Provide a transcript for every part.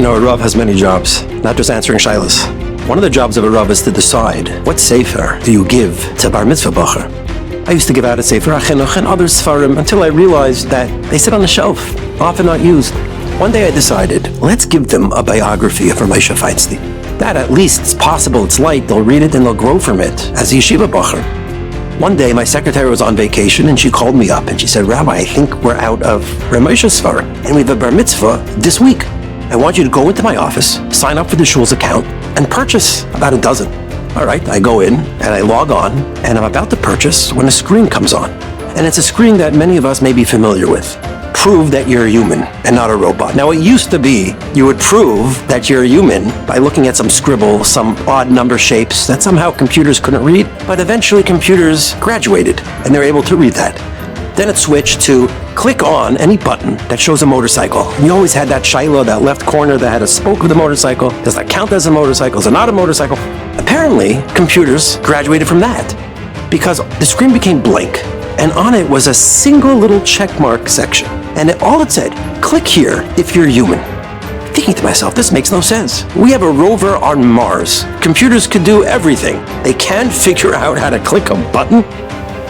A Rav has many jobs, not just answering shilas. One of the jobs of a Rav is to decide what sefer do you give to bar mitzvah bacher. I used to give out a sefer achinuch and other sefarim until I realized that they sit on the shelf, often not used. One day I decided, let's give them a biography of Ramesha Feinstein. That at least it's possible, it's light, they'll read it and they'll grow from it as a yeshiva bacher. One day my secretary was on vacation and she called me up and she said, Rabbi, I think we're out of Ramesha's sefarim and we have a bar mitzvah this week. I want you to go into my office, sign up for the shul's account, and purchase about a dozen. All right, I go in and I log on and I'm about to purchase when a screen comes on. And it's a screen that many of us may be familiar with. Prove that you're a human and not a robot. Now, it used to be you would prove that you're a human by looking at some scribble, some odd number shapes that somehow computers couldn't read, but eventually computers graduated and they're able to read that. Then it switched to click on any button that shows a motorcycle. You always had that shiloh, that left corner that had a spoke of the motorcycle. Does that count as a motorcycle? Is it not a motorcycle? Apparently, computers graduated from that because the screen became blank and on it was a single little check mark section. And all it said, click here if you're human. Thinking to myself, this makes no sense. We have a rover on Mars. Computers could do everything. They can't figure out how to click a button?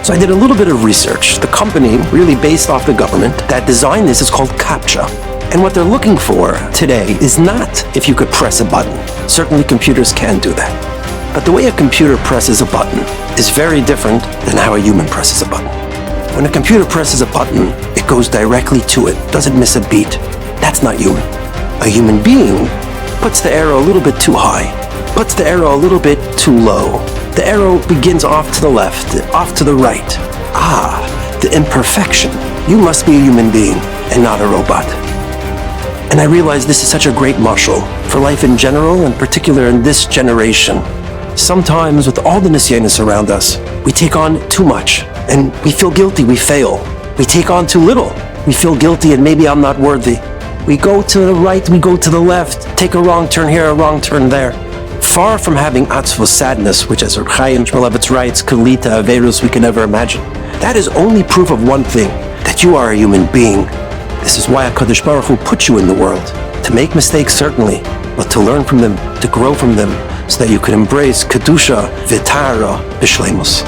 So I did a little bit of research. The company, really based off the government, that designed this is called CAPTCHA. And what they're looking for today is not if you could press a button. Certainly computers can do that. But the way a computer presses a button is very different than how a human presses a button. When a computer presses a button, it goes directly to it, doesn't miss a beat. That's not human. A human being puts the arrow a little bit too high, puts the arrow a little bit too low. The arrow begins off to the left, off to the right. The imperfection. You must be a human being and not a robot. And I realized this is such a great mashal for life in general, and particular in this generation. Sometimes with all the nisyanis around us, we take on too much and we feel guilty, we fail. We take on too little, we feel guilty and maybe I'm not worthy. We go to the right, we go to the left, take a wrong turn here, a wrong turn there. Far from having atzvos, sadness, which as Reb Chaim Shmulevitz writes, kalita, averus, we can never imagine. That is only proof of one thing, that you are a human being. This is why HaKadosh Baruch Hu put you in the world. To make mistakes, certainly, but to learn from them, to grow from them, so that you could embrace Kedusha, Vitara, Bishleimus.